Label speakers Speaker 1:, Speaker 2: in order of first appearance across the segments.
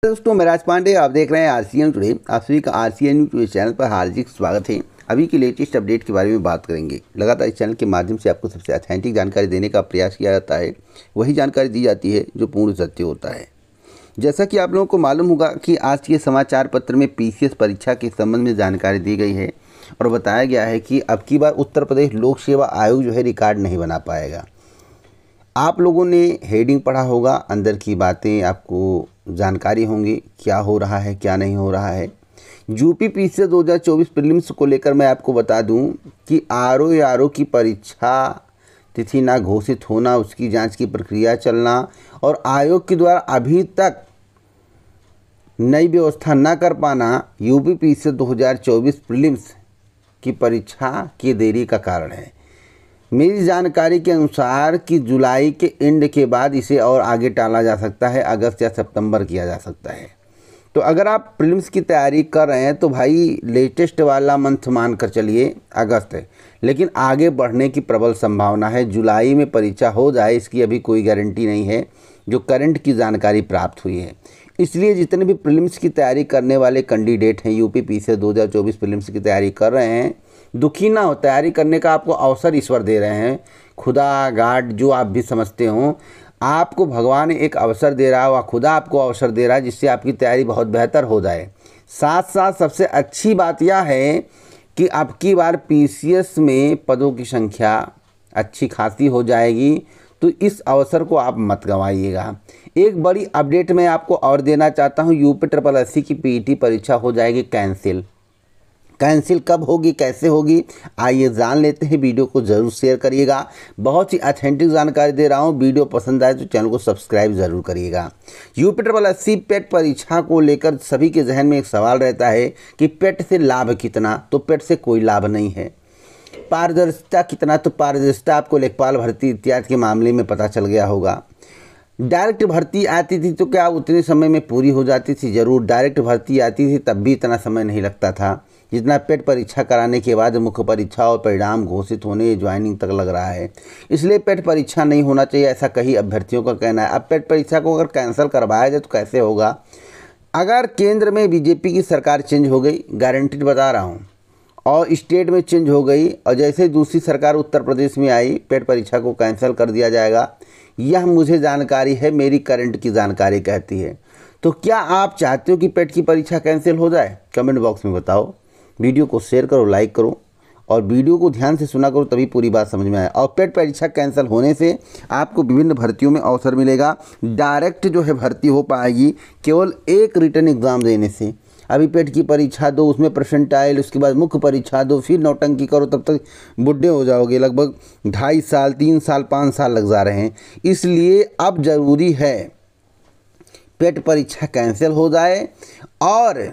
Speaker 1: दोस्तों मैं राज पांडे, आप देख रहे हैं आरसीएन टुडे। आप सभी का आरसीएन न्यूज़ चैनल पर हार्दिक स्वागत है। अभी की लेटेस्ट अपडेट के बारे में बात करेंगे। लगातार इस चैनल के माध्यम से आपको सबसे ऑथेंटिक जानकारी देने का प्रयास किया जाता है, वही जानकारी दी जाती है जो पूर्ण सत्य होता है। जैसा कि आप लोगों को मालूम होगा कि आज के समाचार पत्र में पीसीएस परीक्षा के संबंध में जानकारी दी गई है और बताया गया है कि अब की बार उत्तर प्रदेश लोक सेवा आयोग जो है रिकॉर्ड नहीं बना पाएगा। आप लोगों ने हेडिंग पढ़ा होगा, अंदर की बातें आपको जानकारी होंगी, क्या हो रहा है क्या नहीं हो रहा है। यूपी पीसीएस 2024 प्रीलिम्स को लेकर मैं आपको बता दूं कि आरओ की परीक्षा तिथि ना घोषित होना, उसकी जांच की प्रक्रिया चलना और आयोग के द्वारा अभी तक नई व्यवस्था न कर पाना यूपी पीसीएस 2024 प्रीलिम्स की परीक्षा की देरी का कारण है। मेरी जानकारी के अनुसार कि जुलाई के एंड के बाद इसे और आगे टाला जा सकता है, अगस्त या सितंबर किया जा सकता है। तो अगर आप प्रीलिम्स की तैयारी कर रहे हैं तो भाई लेटेस्ट वाला मंथ मान कर चलिए अगस्त है, लेकिन आगे बढ़ने की प्रबल संभावना है। जुलाई में परीक्षा हो जाए इसकी अभी कोई गारंटी नहीं है, जो करंट की जानकारी प्राप्त हुई है। इसलिए जितने भी प्रीलिम्स की तैयारी करने वाले कैंडिडेट हैं, यूपी पीसीएस 2024 प्रीलिम्स की तैयारी कर रहे हैं, दुखी ना हो। तैयारी करने का आपको अवसर ईश्वर दे रहे हैं, खुदा गाड जो आप भी समझते हो, आपको भगवान एक अवसर दे रहा है, वह खुदा आपको अवसर दे रहा है जिससे आपकी तैयारी बहुत बेहतर हो जाए। साथ साथ सबसे अच्छी बात यह है कि अब की बार पीसीएस में पदों की संख्या अच्छी खासी हो जाएगी, तो इस अवसर को आप मत गंवाइएगा। एक बड़ी अपडेट मैं आपको और देना चाहता हूँ, यूपी SSSC की पीईटी परीक्षा हो जाएगी कैंसिल। कब होगी, कैसे होगी, आइए जान लेते हैं। वीडियो को ज़रूर शेयर करिएगा, बहुत ही ऑथेंटिक जानकारी दे रहा हूँ। वीडियो पसंद आए तो चैनल को सब्सक्राइब ज़रूर करिएगा। यूपी SSSC पेट परीक्षा को लेकर सभी के जहन में एक सवाल रहता है कि पेट से लाभ कितना, तो पेट से कोई लाभ नहीं है। पारदर्शिता कितना, तो पारदर्शिता आपको लेखपाल भर्ती इत्यादि के मामले में पता चल गया होगा। डायरेक्ट भर्ती आती थी तो क्या उतने समय में पूरी हो जाती थी? ज़रूर, डायरेक्ट भर्ती आती थी तब भी इतना समय नहीं लगता था जितना पेट परीक्षा कराने के बाद मुख्य परीक्षा और परिणाम घोषित होने ज्वाइनिंग तक लग रहा है। इसलिए पेट परीक्षा नहीं होना चाहिए, ऐसा कई अभ्यर्थियों का कहना है। अब पेट परीक्षा को अगर कैंसिल करवाया जाए तो कैसे होगा? अगर केंद्र में बीजेपी की सरकार चेंज हो गई, गारंटीड बता रहा हूँ, और स्टेट में चेंज हो गई और जैसे दूसरी सरकार उत्तर प्रदेश में आई, पेट परीक्षा को कैंसिल कर दिया जाएगा। यह मुझे जानकारी है, मेरी करंट की जानकारी कहती है। तो क्या आप चाहते हो कि पेट की परीक्षा कैंसिल हो जाए? कमेंट बॉक्स में बताओ। वीडियो को शेयर करो, लाइक करो और वीडियो को ध्यान से सुना करो, तभी पूरी बात समझ में आए। और पेट परीक्षा कैंसिल होने से आपको विभिन्न भर्तियों में अवसर मिलेगा। डायरेक्ट जो है भर्ती हो पाएगी केवल एक रिटन एग्ज़ाम देने से। अभी पेट की परीक्षा दो, उसमें परसेंटाइल, उसके बाद मुख्य परीक्षा दो, फिर नौटंकी करो, तब तक बुढ़े हो जाओगे। लगभग 2.5 साल, 3 साल, 5 साल लग जा रहे हैं। इसलिए अब ज़रूरी है पेट परीक्षा कैंसिल हो जाए और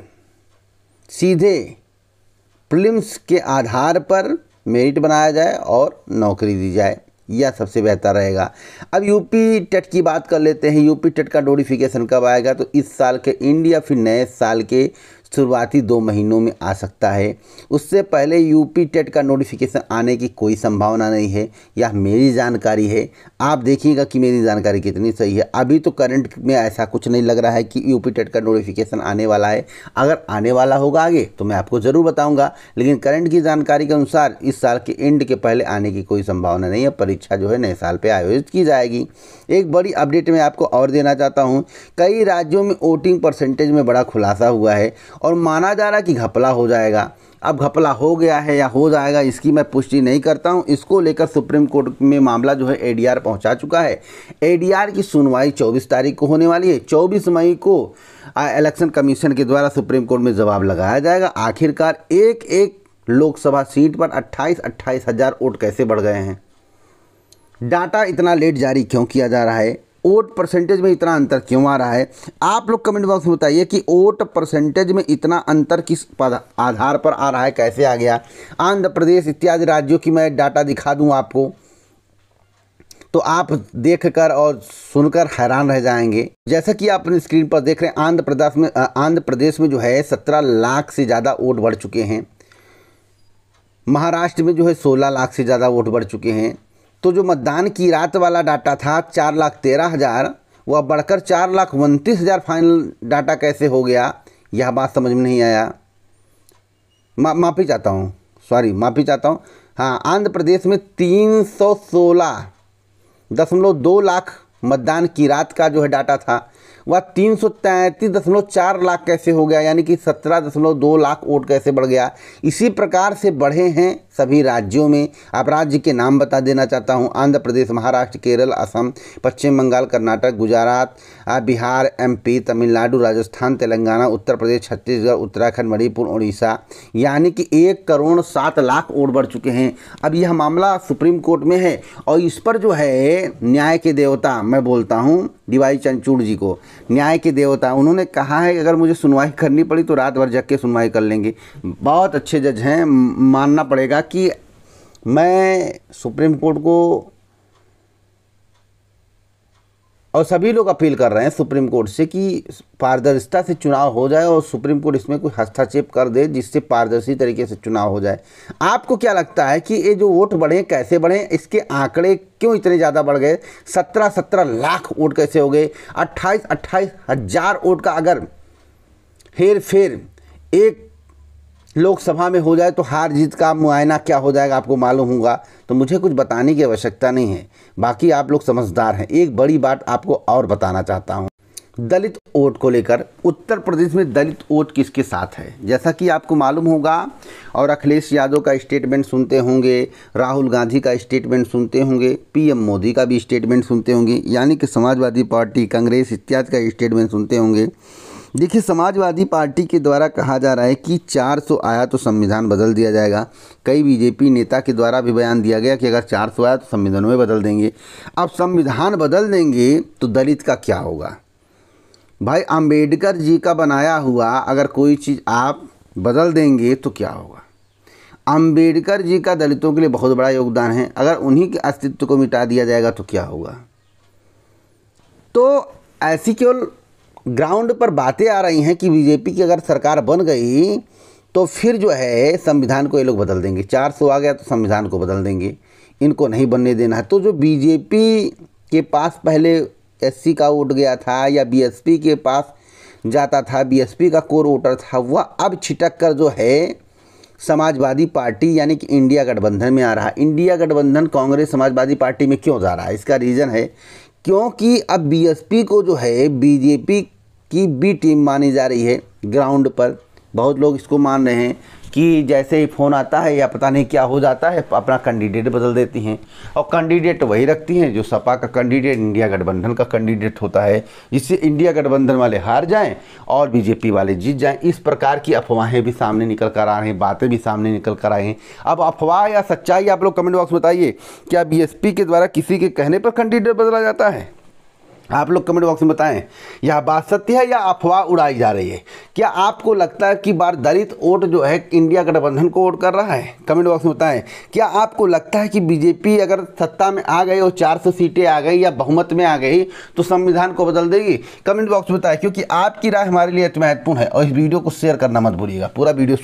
Speaker 1: सीधे प्रीलिम्स के आधार पर मेरिट बनाया जाए और नौकरी दी जाए, यह सबसे बेहतर रहेगा। अब यूपी टेट की बात कर लेते हैं। यूपी टेट का नोटिफिकेशन कब आएगा? तो इस साल के एंड या फिर नए साल के शुरुआती 2 महीनों में आ सकता है। उससे पहले यूपी टेट का नोटिफिकेशन आने की कोई संभावना नहीं है। यह मेरी जानकारी है, आप देखिएगा कि मेरी जानकारी कितनी सही है। अभी तो करंट में ऐसा कुछ नहीं लग रहा है कि यूपी टेट का नोटिफिकेशन आने वाला है। अगर आने वाला होगा आगे तो मैं आपको ज़रूर बताऊँगा, लेकिन करंट की जानकारी के अनुसार इस साल के एंड के पहले आने की कोई संभावना नहीं है। परीक्षा जो है नए साल पर आयोजित की जाएगी। एक बड़ी अपडेट मैं आपको और देना चाहता हूँ। कई राज्यों में वोटिंग परसेंटेज में बड़ा खुलासा हुआ है और माना जा रहा है कि घपला हो जाएगा। अब घपला हो गया है या हो जाएगा इसकी मैं पुष्टि नहीं करता हूं। इसको लेकर सुप्रीम कोर्ट में मामला जो है एडीआर पहुंचा चुका है। एडीआर की सुनवाई 24 तारीख को होने वाली है। 24 मई को इलेक्शन कमीशन के द्वारा सुप्रीम कोर्ट में जवाब लगाया जाएगा। आखिरकार एक एक लोकसभा सीट पर 28 हज़ार वोट कैसे बढ़ गए हैं? डाटा इतना लेट जारी क्यों किया जा रहा है? वोट परसेंटेज में इतना अंतर क्यों आ रहा है? आप लोग कमेंट बॉक्स में बताइए कि वोट परसेंटेज में इतना अंतर किस आधार पर आ रहा है, कैसे आ गया? आंध्र प्रदेश इत्यादि राज्यों की मैं डाटा दिखा दूं आपको, तो आप देखकर और सुनकर हैरान रह जाएंगे। जैसा कि आप अपनी स्क्रीन पर देख रहे हैं, आंध्र प्रदेश में जो है 17 लाख से ज़्यादा वोट बढ़ चुके हैं। महाराष्ट्र में जो है 16 लाख से ज़्यादा वोट बढ़ चुके हैं। तो जो मतदान की रात वाला डाटा था 4,13,000, वह बढ़कर 4,29,000 फाइनल डाटा कैसे हो गया, यह बात समझ में नहीं आया। माफ़ी चाहता हूँ, माफ़ी चाहता हूँ। हाँ, आंध्र प्रदेश में 316.2 लाख मतदान की रात का जो है डाटा था, वह 333.4 लाख कैसे हो गया, यानी कि 17.2 लाख वोट कैसे बढ़ गया। इसी प्रकार से बढ़े हैं सभी राज्यों में। आप राज्य के नाम बता देना चाहता हूँ। आंध्र प्रदेश, महाराष्ट्र, केरल, असम, पश्चिम बंगाल, कर्नाटक, गुजरात, बिहार, MP, तमिलनाडु, राजस्थान, तेलंगाना, उत्तर प्रदेश, छत्तीसगढ़, उत्तराखंड, मणिपुर, उड़ीसा, यानी कि 1,07,00,000 वोट बढ़ चुके हैं। अब यह मामला सुप्रीम कोर्ट में है और इस पर जो है न्याय के देवता, मैं बोलता हूँ DY चंद्रचूड़ जी को, न्याय के देवता, उन्होंने कहा है कि अगर मुझे सुनवाई करनी पड़ी तो रात भर जग के सुनवाई कर लेंगे। बहुत अच्छे जज हैं, मानना पड़ेगा कि मैं सुप्रीम कोर्ट को, और सभी लोग अपील कर रहे हैं सुप्रीम कोर्ट से कि पारदर्शिता से चुनाव हो जाए और सुप्रीम कोर्ट इसमें कोई हस्तक्षेप कर दे जिससे पारदर्शी तरीके से चुनाव हो जाए। आपको क्या लगता है कि ये जो वोट बढ़े कैसे बढ़े, इसके आंकड़े क्यों इतने ज़्यादा बढ़ गए? 17 लाख वोट कैसे हो गए? 28 हज़ार वोट का अगर हेर फेर एक लोकसभा में हो जाए तो हार जीत का मुआयना क्या हो जाएगा आपको मालूम होगा। तो मुझे कुछ बताने की आवश्यकता नहीं है, बाकी आप लोग समझदार हैं। एक बड़ी बात आपको और बताना चाहता हूं, दलित वोट को लेकर। उत्तर प्रदेश में दलित वोट किसके साथ है, जैसा कि आपको मालूम होगा और अखिलेश यादव का स्टेटमेंट सुनते होंगे, राहुल गांधी का स्टेटमेंट सुनते होंगे, PM मोदी का भी स्टेटमेंट सुनते होंगे, यानी कि समाजवादी पार्टी, कांग्रेस इत्यादि का स्टेटमेंट सुनते होंगे। देखिए, समाजवादी पार्टी के द्वारा कहा जा रहा है कि 400 आया तो संविधान बदल दिया जाएगा। कई BJP नेता के द्वारा भी बयान दिया गया कि अगर 400 आया तो संविधान में बदल देंगे। अब संविधान बदल देंगे तो दलित का क्या होगा? भाई, अंबेडकर जी का बनाया हुआ अगर कोई चीज़ आप बदल देंगे तो क्या होगा? अंबेडकर जी का दलितों के लिए बहुत बड़ा योगदान है, अगर उन्हीं के अस्तित्व को मिटा दिया जाएगा तो क्या होगा? तो ऐसी केवल ग्राउंड पर बातें आ रही हैं कि BJP की अगर सरकार बन गई तो फिर जो है संविधान को ये लोग बदल देंगे। 400 आ गया तो संविधान को बदल देंगे, इनको नहीं बनने देना है। तो जो BJP के पास पहले SC का वोट गया था या BSP के पास जाता था, BSP का कोर वोटर था, वह अब छिटक कर जो है समाजवादी पार्टी यानी कि इंडिया गठबंधन में आ रहा है। इंडिया गठबंधन कांग्रेस समाजवादी पार्टी में क्यों जा रहा है? इसका रीज़न है क्योंकि अब BSP को जो है BJP की B टीम मानी जा रही है। ग्राउंड पर बहुत लोग इसको मान रहे हैं कि जैसे ही फ़ोन आता है या पता नहीं क्या हो जाता है, अपना कैंडिडेट बदल देती हैं और कैंडिडेट वही रखती हैं जो सपा का कैंडिडेट इंडिया गठबंधन का कैंडिडेट होता है, जिससे इंडिया गठबंधन वाले हार जाएं और BJP वाले जीत जाएं। इस प्रकार की अफवाहें भी सामने निकल कर आ रही हैं, बातें भी सामने निकल कर आई हैं। अब अफवाह या सच्चाई आप लोग कमेंट बॉक्स में बताइए। क्या BSP के द्वारा किसी के कहने पर कैंडिडेट बदला जाता है? आप लोग कमेंट बॉक्स में बताएं, यह बात सत्य है या अफवाह उड़ाई जा रही है? क्या आपको लगता है कि बार दलित वोट जो है इंडिया गठबंधन को वोट कर रहा है? कमेंट बॉक्स में बताएं। क्या आपको लगता है कि BJP अगर सत्ता में आ गई और 400 सीटें आ गई या बहुमत में आ गई तो संविधान को बदल देगी? कमेंट बॉक्स में बताएं, क्योंकि आपकी राय हमारे लिए अति महत्वपूर्ण है। और इस वीडियो को शेयर करना मत भूलिएगा। पूरा वीडियो